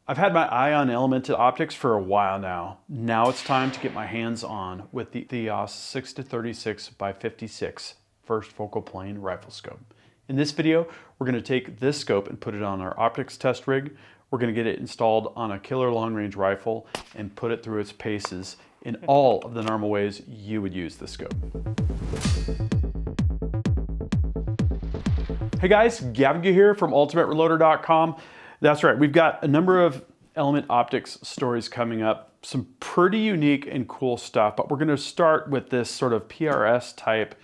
I've had my eye on elemented optics for a while now. Now it's time to get my hands on with the Theos 6-36x56 first focal plane rifle scope. In this video, we're going to take this scope and put it on our optics test rig. We're going to get it installed on a killer long range rifle and put it through its paces in all of the normal ways you would use this scope. Hey guys, Gavin here from ultimatereloader.com. That's right, we've got a number of element optics stories coming up, some pretty unique and cool stuff, but we're going to start with this sort of PRS type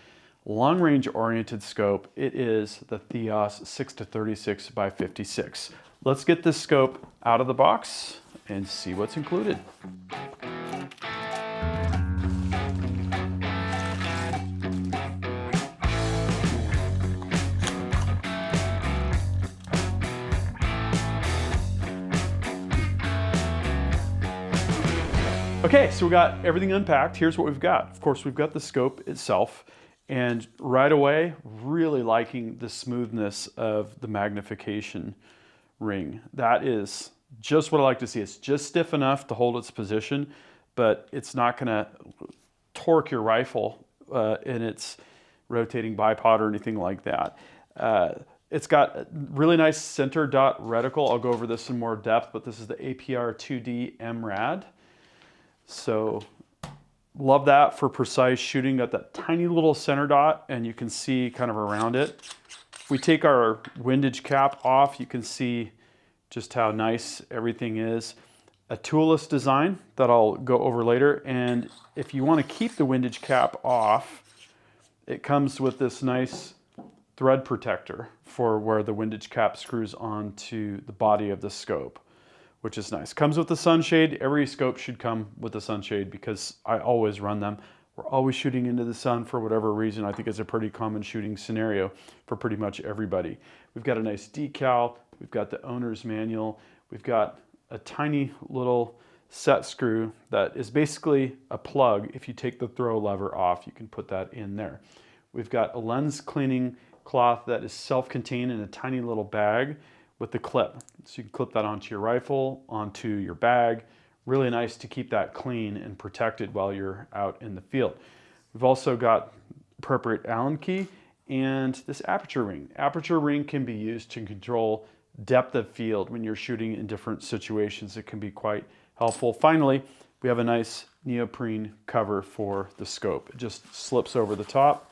long range oriented scope. It is the Theos 6-36x56. Let's get this scope out of the box and see what's included. Okay, so we got everything unpacked. Here's what we've got. Of course, we've got the scope itself, and right away, really liking the smoothness of the magnification ring. That is just what I like to see. It's just stiff enough to hold its position, but it's not gonna torque your rifle in its rotating bipod or anything like that. It's got a really nice center dot reticle. I'll go over this in more depth, but this is the APR 2D MRAD. So love that for precise shooting. Got that tiny little center dot and you can see kind of around it. If we take our windage cap off, you can see just how nice everything is. A toolless design that I'll go over later. And if you want to keep the windage cap off, it comes with this nice thread protector for where the windage cap screws onto the body of the scope, which is nice. Comes with the sunshade. Every scope should come with a sunshade because I always run them. We're always shooting into the sun for whatever reason. I think it's a pretty common shooting scenario for pretty much everybody. We've got a nice decal. We've got the owner's manual. We've got a tiny little set screw that is basically a plug. If you take the throw lever off, you can put that in there. We've got a lens cleaning cloth that is self-contained in a tiny little bag with the clip. So you can clip that onto your rifle, onto your bag. Really nice to keep that clean and protected while you're out in the field. We've also got appropriate Allen key and this aperture ring. Aperture ring can be used to control depth of field when you're shooting in different situations. It can be quite helpful. Finally, we have a nice neoprene cover for the scope. It just slips over the top.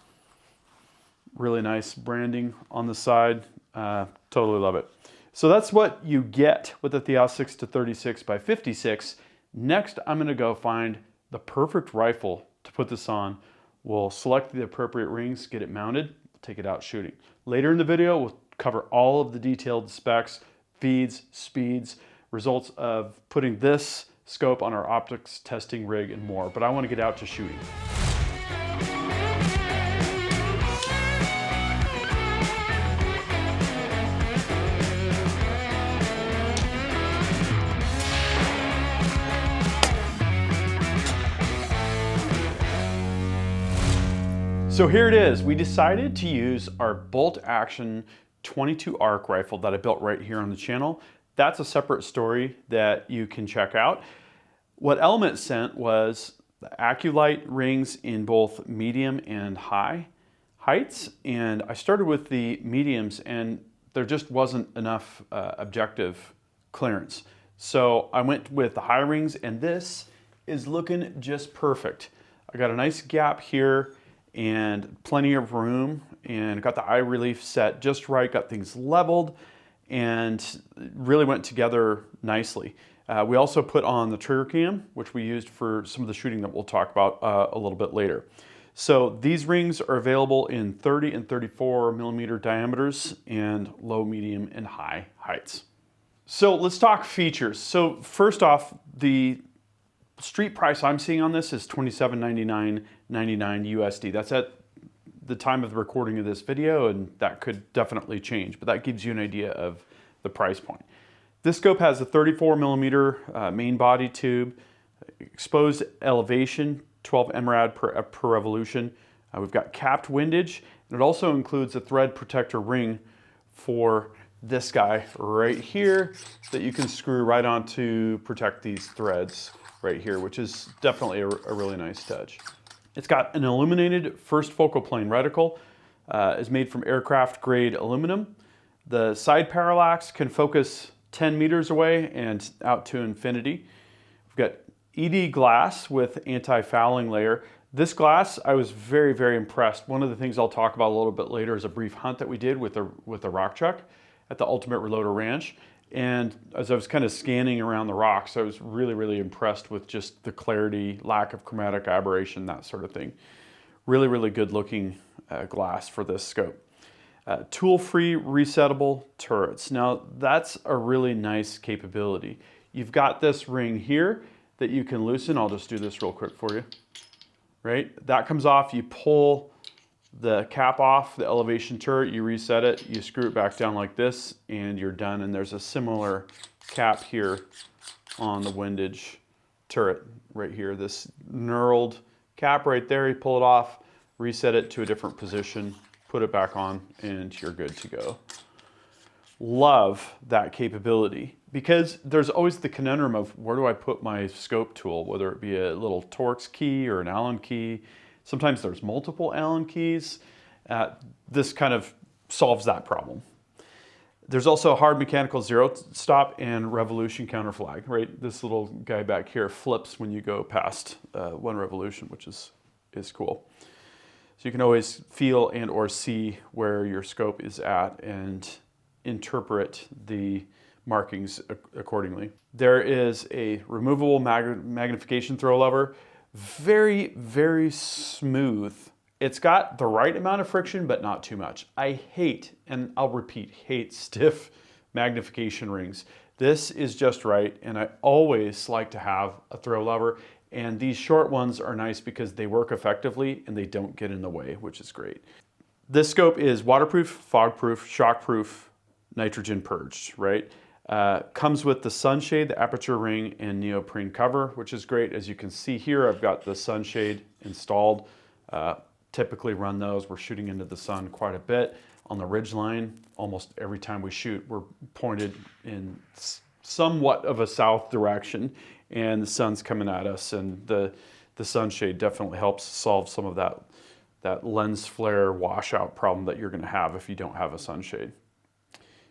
Really nice branding on the side. Totally love it. So that's what you get with the Theos 6-36x56. Next, I'm going to go find the perfect rifle to put this on. We'll select the appropriate rings, get it mounted, take it out shooting. Later in the video, we'll cover all of the detailed specs, feeds, speeds, results of putting this scope on our optics testing rig and more. But I want to get out to shooting. So here it is. We decided to use our bolt action 22 ARC rifle that I built right here on the channel. That's a separate story that you can check out. What Element sent was the Accu-Lite rings in both medium and high heights. And I started with the mediums and there just wasn't enough objective clearance. So I went with the high rings and this is looking just perfect. I got a nice gap here and plenty of room and got the eye relief set just right, got things leveled and really went together nicely. We also put on the trigger cam, which we used for some of the shooting that we'll talk about a little bit later. So these rings are available in 30 and 34 millimeter diameters and low, medium, and high heights. So let's talk features. So first off, the street price I'm seeing on this is $27.99.99 USD. That's at the time of the recording of this video, and that could definitely change, but that gives you an idea of the price point. This scope has a 34 millimeter main body tube, exposed elevation, 12 MRAD per revolution. We've got capped windage, and it also includes a thread protector ring for this guy right here that you can screw right on to protect these threads right here, which is definitely a really nice touch. It's got an illuminated first focal plane reticle. Is made from aircraft grade aluminum. The side parallax can focus 10 meters away and out to infinity. We've got ED glass with anti-fouling layer. This glass, I was very, very impressed. One of the things I'll talk about a little bit later is a brief hunt that we did with the rock chuck at the Ultimate Reloader Ranch. And as I was kind of scanning around the rocks, I was really, really impressed with just the clarity, lack of chromatic aberration, that sort of thing. Really, really good looking glass for this scope. Tool-free resettable turrets. Now that's a really nice capability. You've got this ring here that you can loosen. I'll just do this real quick for you. Right? That comes off, you pull the cap off, the elevation turret, you reset it, you screw it back down like this, and you're done. And there's a similar cap here on the windage turret right here. This knurled cap right there, you pull it off, reset it to a different position, put it back on, and you're good to go. Love that capability because there's always the conundrum of where do I put my scope tool, whether it be a little Torx key or an Allen key. Sometimes there's multiple Allen keys. This kind of solves that problem. There's also a hard mechanical zero stop and revolution counter flag, right? This little guy back here flips when you go past 1 revolution, which is cool. So you can always feel and or see where your scope is at and interpret the markings accordingly. There is a removable magnification throw lever. Very, very smooth. It's got the right amount of friction, but not too much. I hate, and I'll repeat, hate stiff magnification rings. This is just right, and I always like to have a throw lever, and these short ones are nice because they work effectively and they don't get in the way, which is great. This scope is waterproof, fog-proof, shock-proof, nitrogen purged, right? Comes with the sunshade, the aperture ring, and neoprene cover, which is great. As you can see here, I've got the sunshade installed. Typically run those. We're shooting into the sun quite a bit. On the ridge line, almost every time we shoot, we're pointed in somewhat of a south direction, and the sun's coming at us, and the sunshade definitely helps solve some of that lens flare washout problem that you're going to have if you don't have a sunshade.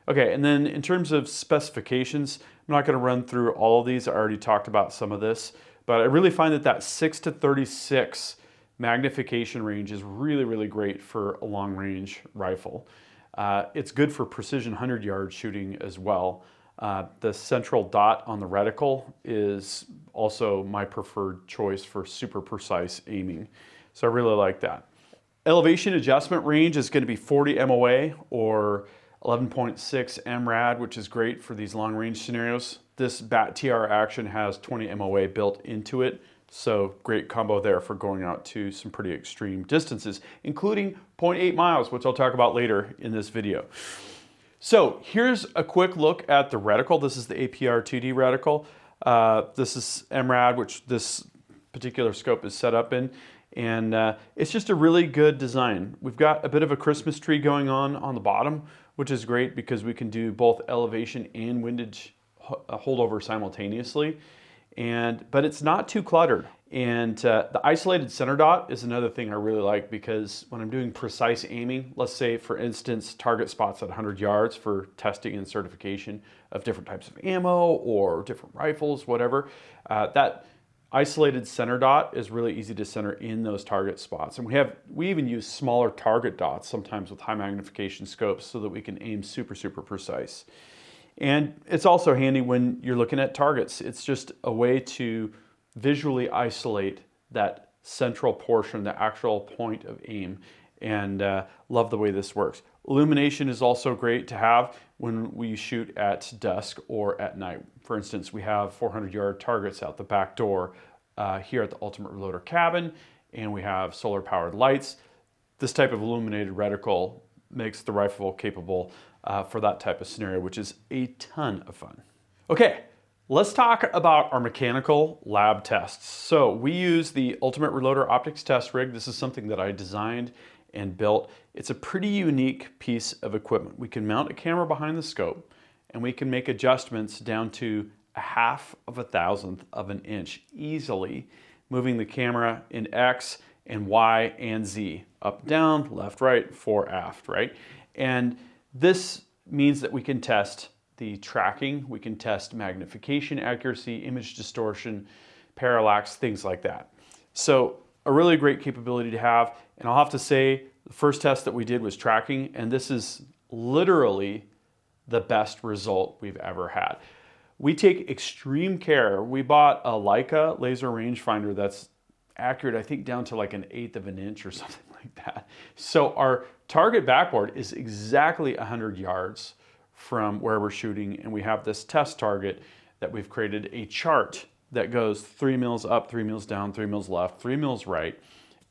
Okay, and then in terms of specifications, I'm not going to run through all of these. I already talked about some of this, but I really find that 6 to 36 magnification range is really, really great for a long-range rifle. It's good for precision 100-yard shooting as well. The central dot on the reticle is also my preferred choice for super precise aiming. So I really like that. Elevation adjustment range is going to be 40 MOA or 11.6 MRAD, which is great for these long range scenarios. This BAT TR action has 20 MOA built into it, so great combo there for going out to some pretty extreme distances, including 0.8 miles, which I'll talk about later in this video. So here's a quick look at the reticle. This is the APR 2D reticle. This is MRAD, which this particular scope is set up in. And it's just a really good design. We've got a bit of a Christmas tree going on the bottom, which is great because we can do both elevation and windage holdover simultaneously. But it's not too cluttered. And the isolated center dot is another thing I really like because when I'm doing precise aiming, let's say for instance, target spots at 100 yards for testing and certification of different types of ammo or different rifles, whatever, that isolated center dot is really easy to center in those target spots. And we even use smaller target dots sometimes with high magnification scopes so that we can aim super, super precise. And it's also handy when you're looking at targets. It's just a way to visually isolate that central portion, the actual point of aim, and love the way this works. Illumination is also great to have when we shoot at dusk or at night. For instance, we have 400-yard targets out the back door here at the Ultimate Reloader cabin, and we have solar-powered lights. This type of illuminated reticle makes the rifle capable for that type of scenario, which is a ton of fun. Okay, let's talk about our mechanical lab tests. So we use the Ultimate Reloader optics test rig. This is something that I designed and built. It's a pretty unique piece of equipment. We can mount a camera behind the scope, and we can make adjustments down to 1/2 of a thousandth of an inch easily, moving the camera in X and Y and Z, up, down, left, right, fore, aft, right? And this means that we can test the tracking, we can test magnification accuracy, image distortion, parallax, things like that. So a really great capability to have. And I'll have to say, the first test that we did was tracking, and this is literally the best result we've ever had. We take extreme care. We bought a Leica laser rangefinder that's accurate, I think down to like 1/8 of an inch or something like that. So our target backboard is exactly 100 yards from where we're shooting, and we have this test target that we've created a chart that goes 3 mils up, 3 mils down, 3 mils left, 3 mils right,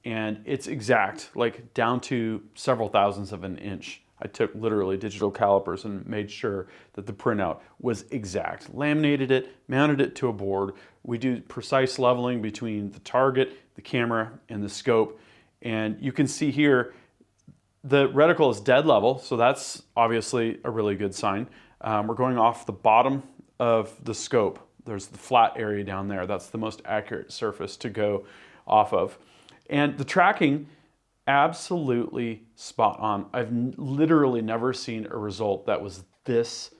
and it's exact, like down to several thousandths of an inch. I took literally digital calipers and made sure that the printout was exact. Laminated it, mounted it to a board. We do precise leveling between the target, the camera, and the scope. And you can see here, the reticle is dead level, so that's obviously a really good sign. We're going off the bottom of the scope. There's the flat area down there. That's the most accurate surface to go off of. And the tracking, absolutely spot on. I've literally never seen a result that was this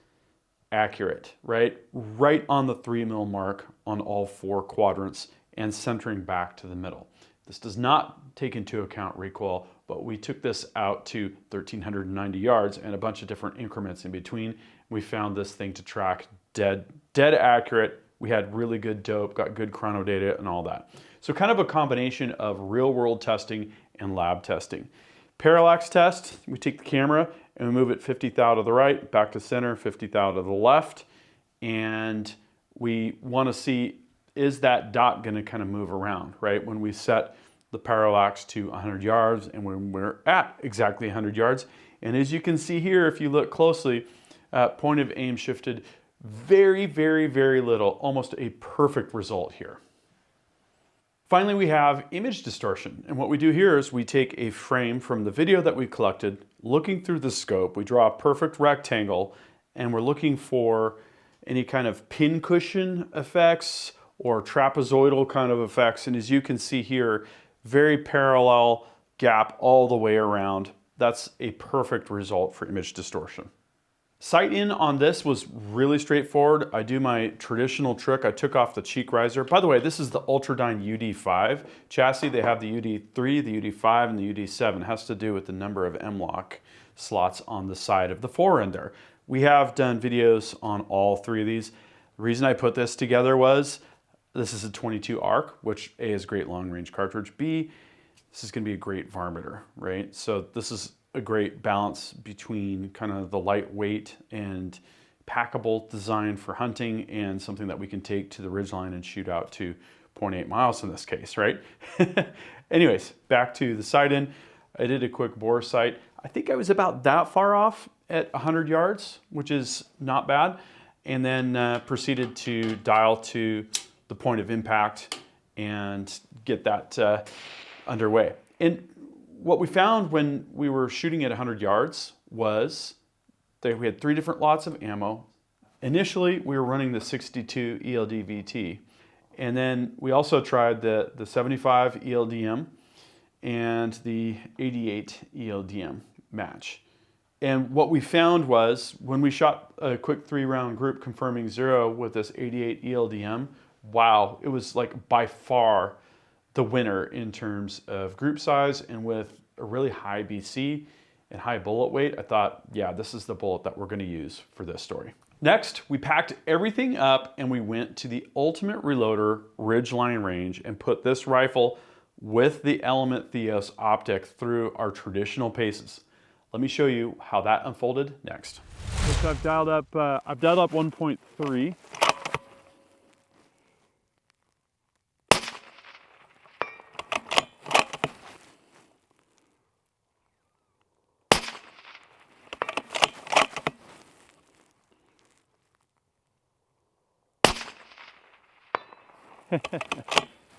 accurate, right? Right on the 3 mil mark on all 4 quadrants and centering back to the middle. This does not take into account recoil, but we took this out to 1,390 yards and a bunch of different increments in between. We found this thing to track dead accurate. We had really good dope, got good chrono data and all that. So kind of a combination of real world testing and lab testing. Parallax test, we take the camera and we move it 50 thou to the right, back to center, 50 thou to the left. And we want to see, is that dot going to kind of move around, right? When we set the parallax to 100 yards and when we're at exactly 100 yards. And as you can see here, if you look closely, point of aim shifted very, very, very little, almost a perfect result here. Finally, we have image distortion. And what we do here is we take a frame from the video that we collected, looking through the scope, we draw a perfect rectangle, and we're looking for any kind of pincushion effects or trapezoidal kind of effects. And as you can see here, very parallel gap all the way around. That's a perfect result for image distortion. Sight in on this was really straightforward. I do my traditional trick. I took off the cheek riser. By the way, this is the Ultradyne UD5 chassis. They have the UD3, the UD5, and the UD7. It has to do with the number of M-LOK slots on the side of the fore end there. We have done videos on all 3 of these. The reason I put this together was this is a 22 ARC, which A is great long range cartridge. B, this is gonna be a great varminter, right? So this is a great balance between kind of the lightweight and packable design for hunting and something that we can take to the ridgeline and shoot out to 0.8 miles in this case, right? Anyways, back to the sight in. I did a quick bore sight. I think I was about that far off at 100 yards, which is not bad. And then proceeded to dial to the point of impact and get that underway. And what we found when we were shooting at 100 yards was that we had 3 different lots of ammo. Initially, we were running the 62 ELD VT, and then we also tried the 75 ELDM and the 88 ELDM match. And what we found was when we shot a quick 3-round group confirming 0 with this 88 ELDM, wow, it was like by far the winner in terms of group size, and with a really high BC and high bullet weight, I thought, yeah, this is the bullet that we're gonna use for this story. Next, we packed everything up and we went to the Ultimate Reloader Ridgeline range and put this rifle with the Element Theos optic through our traditional paces. Let me show you how that unfolded next. So I've dialed up 1.3.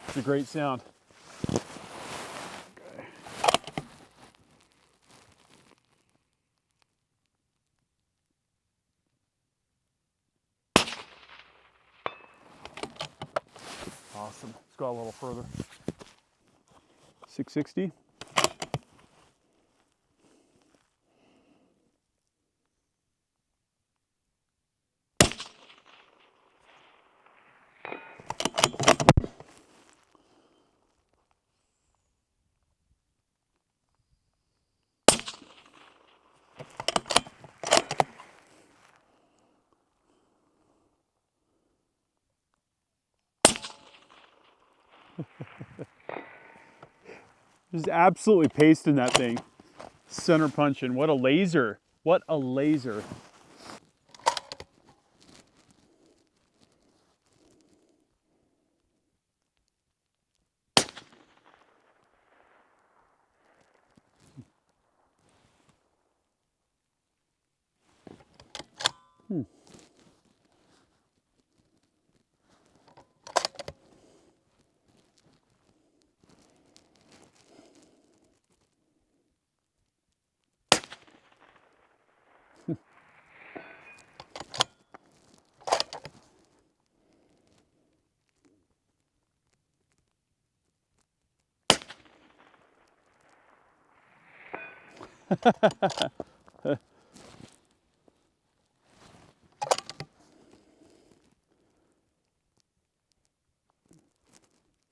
It's a great sound. Okay. Awesome. Let's go a little further. 660. Just absolutely pasting that thing. Center punching. What a laser. What a laser.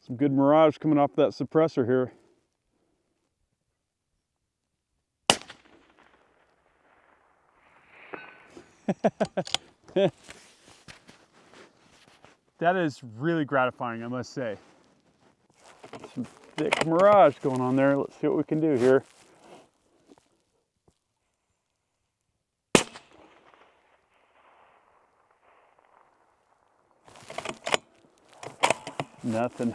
Some good mirage coming off that suppressor here. That is really gratifying, I must say. Some thick mirage going on there. Let's see what we can do here. Nothing.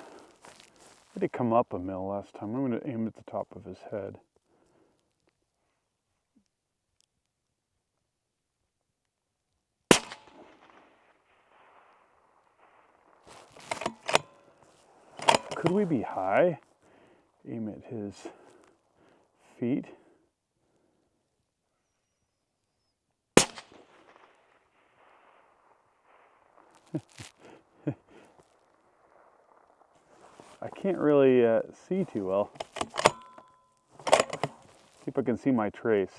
It did come up a mil last time. I'm going to aim at the top of his head. Could we be high? Aim at his feet. I can't really see too well. See if I can see my trace.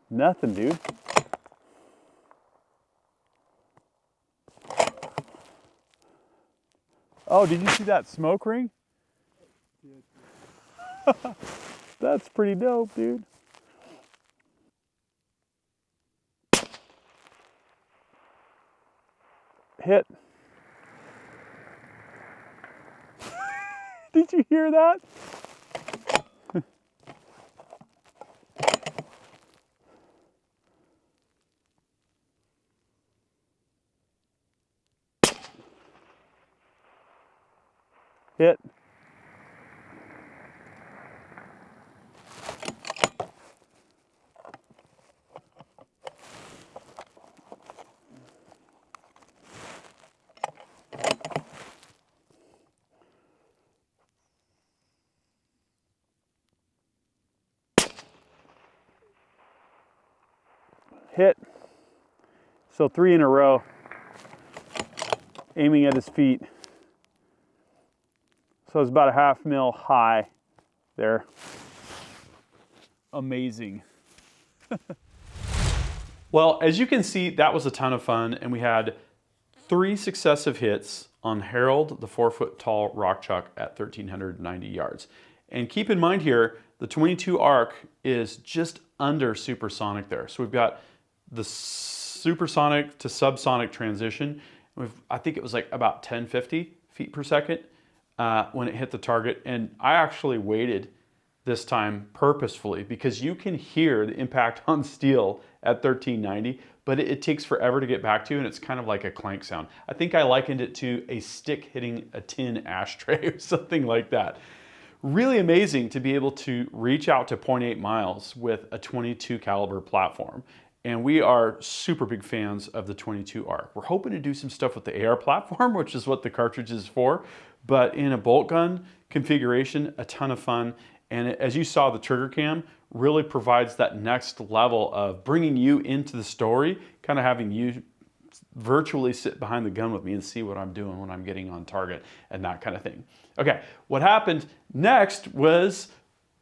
Nothing, dude. Oh, did you see that smoke ring? That's pretty dope, dude. Hit. Did you hear that? Hit. Hit. So 3 in a row. Aiming at his feet. So it's about a half mil high there. Amazing. Well, as you can see, that was a ton of fun, and we had 3 successive hits on Harold, the 4-foot tall rock chalk at 1,390 yards. And keep in mind here, the 22 arc is just under supersonic there. So we've got the supersonic to subsonic transition. I think it was like about 1050 feet per second when it hit the target. And I actually waited this time purposefully because you can hear the impact on steel at 1390, but it takes forever to get back to, and it's kind of like a clank sound. I think I likened it to a stick hitting a tin ashtray or something like that. Really amazing to be able to reach out to 0.8 miles with a 22 caliber platform. And we are super big fans of the 22 ARC. We're hoping to do some stuff with the AR platform, which is what the cartridge is for, but in a bolt gun configuration, a ton of fun. And as you saw, the trigger cam really provides that next level of bringing you into the story, kind of having you virtually sit behind the gun with me and see what I'm doing when I'm getting on target and that kind of thing. Okay, what happened next was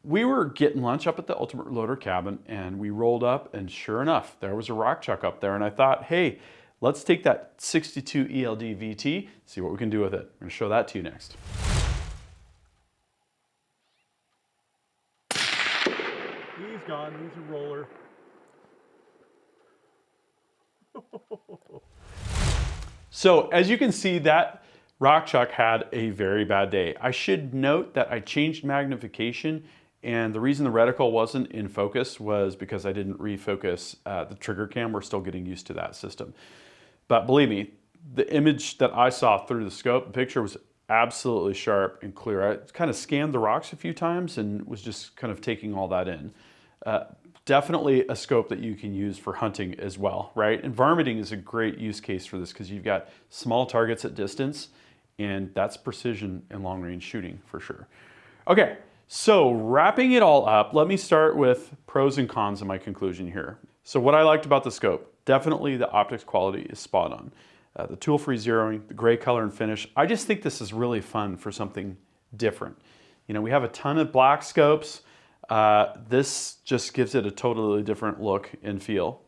we were getting lunch up at the Ultimate Reloader cabin, and we rolled up, and sure enough, there was a rock chuck up there, and I thought, hey, let's take that 62 ELD VT, see what we can do with it. I'm going to show that to you next. He's gone. He's a roller. So as you can see, that rock chuck had a very bad day. I should note that I changed magnification, and the reason the reticle wasn't in focus was because I didn't refocus the trigger cam. We're still getting used to that system. But believe me, the image that I saw through the scope, the picture was absolutely sharp and clear. I kind of scanned the rocks a few times and was just kind of taking all that in. Definitely a scope that you can use for hunting as well, right? And varminting is a great use case for this because you've got small targets at distance, and that's precision and long range shooting for sure. Okay, so wrapping it all up, let me start with pros and cons of my conclusion here. So what I liked about the scope, definitely the optics quality is spot on. The tool-free zeroing, the gray color and finish. I just think this is really fun for something different. You know, we have a ton of black scopes. This just gives it a totally different look and feel.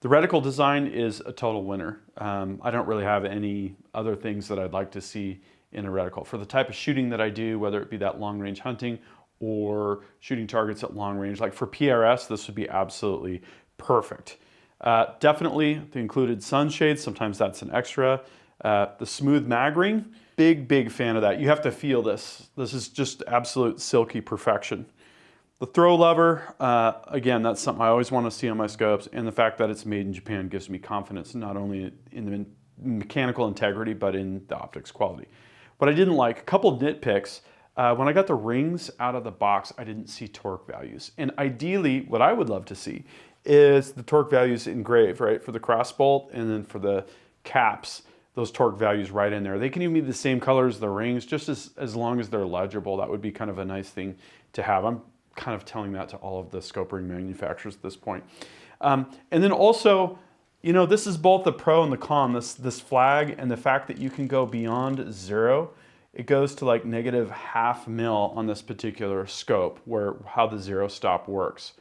The reticle design is a total winner. I don't really have any other things that I'd like to see in a reticle. For the type of shooting that I do, whether it be that long range hunting or shooting targets at long range, like for PRS, this would be absolutely perfect. Definitely the included sunshades, sometimes that's an extra. The smooth mag ring, big fan of that. You have to feel this. This is just absolute silky perfection. The throw lever, again, that's something I always want to see on my scopes, and the fact that it's made in Japan gives me confidence not only in the mechanical integrity, but in the optics quality. What I didn't like, a couple nitpicks, when I got the rings out of the box, I didn't see torque values. And ideally, what I would love to see is the torque values engraved, right, for the cross bolt, and then for the caps, those torque values right in there. They can even be the same color as the rings, just as long as they're legible. That would be kind of a nice thing to have. I'm kind of telling that to all of the scope ring manufacturers at this point. And then also, you know, this is both the pro and the con, this flag and the fact that you can go beyond 0. It goes to like -0.5 mil on this particular scope, where how the 0 stop works.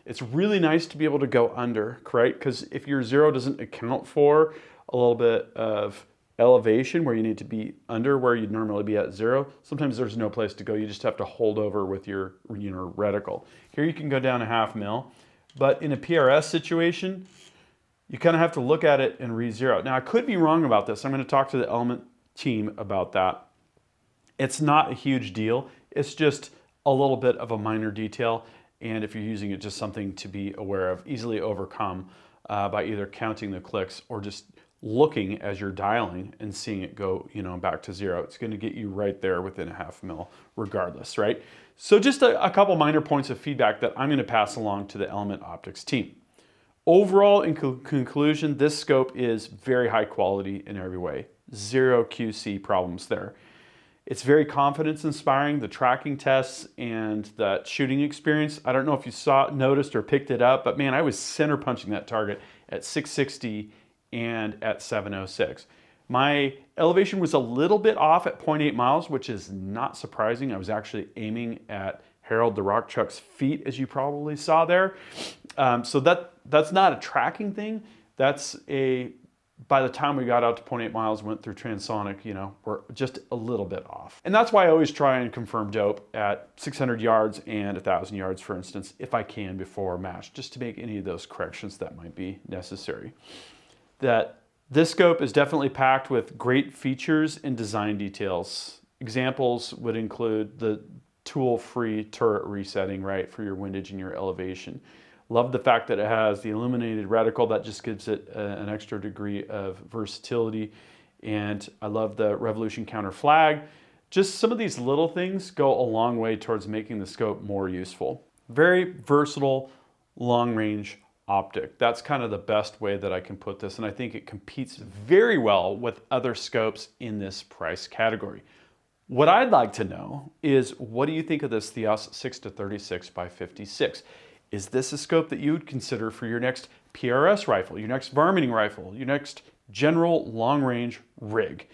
It's really nice to be able to go under, right? Because if your 0 doesn't account for a little bit of elevation where you need to be under where you'd normally be at 0, sometimes there's no place to go. You just have to hold over with your reticle. Here you can go down 0.5 mil, but in a PRS situation, you kind of have to look at it and re-zero. Now I could be wrong about this. I'm going to talk to the Element team about that. It's not a huge deal. It's just a little bit of a minor detail, and if you're using it, just something to be aware of, easily overcome by either counting the clicks or just looking as you're dialing and seeing it go, you know, back to 0. It's going to get you right there within 0.5 mil regardless, right? So just a couple minor points of feedback that I'm going to pass along to the Element Optics team. Overall, in conclusion, this scope is very high quality in every way. 0 QC problems there. It's very confidence inspiring, the tracking tests and the shooting experience. I don't know if you noticed or picked it up, but man, I was center punching that target at 660 and at 706. My elevation was a little bit off at 0.8 miles, which is not surprising. I was actually aiming at Harold the Rock Chuck's feet, as you probably saw there. So that's not a tracking thing. That's by the time we got out to 0.8 miles, went through transonic, you know, we're just a little bit off. And that's why I always try and confirm dope at 600 yards and 1,000 yards, for instance, if I can before match, just to make any of those corrections that might be necessary. That this scope is definitely packed with great features and design details. Examples would include the tool-free turret resetting, right, for your windage and your elevation. Love the fact that it has the illuminated reticle. That just gives it an extra degree of versatility. And I love the Revolution counter flag. Just some of these little things go a long way towards making the scope more useful. Very versatile, long-range optic. That's kind of the best way that I can put this, and I think it competes very well with other scopes in this price category. What I'd like to know is, what do you think of this Theos 6-36 by 56? Is this a scope that you would consider for your next PRS rifle, your next varminting rifle, your next general long-range rig?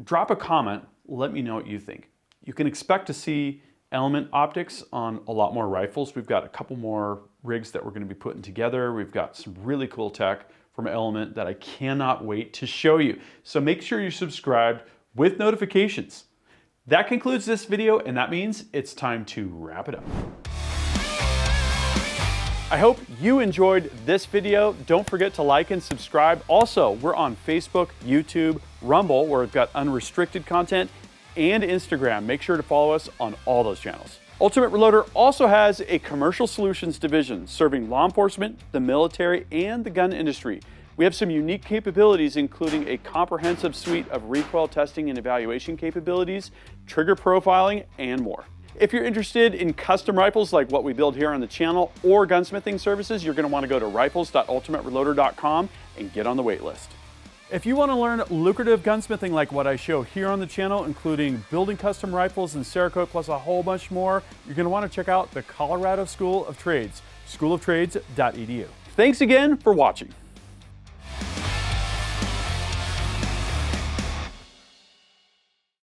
Drop a comment, let me know what you think. You can expect to see element optics on a lot more rifles. We've got a couple more rigs that we're going to be putting together. We've got some really cool tech from Element that I cannot wait to show you. So make sure you're subscribed with notifications. That concludes this video, and that means it's time to wrap it up. I hope you enjoyed this video. Don't forget to like and subscribe. Also, we're on Facebook, YouTube, Rumble, where we've got unrestricted content, and Instagram. Make sure to follow us on all those channels. Ultimate Reloader also has a commercial solutions division serving law enforcement, the military, and the gun industry. We have some unique capabilities, including a comprehensive suite of recoil testing and evaluation capabilities, trigger profiling, and more. If you're interested in custom rifles like what we build here on the channel or gunsmithing services, you're going to want to go to rifles.ultimatereloader.com and get on the wait list. If you want to learn lucrative gunsmithing like what I show here on the channel, including building custom rifles and Cerakote plus a whole bunch more, you're going to want to check out the Colorado School of Trades, schooloftrades.edu. Thanks again for watching.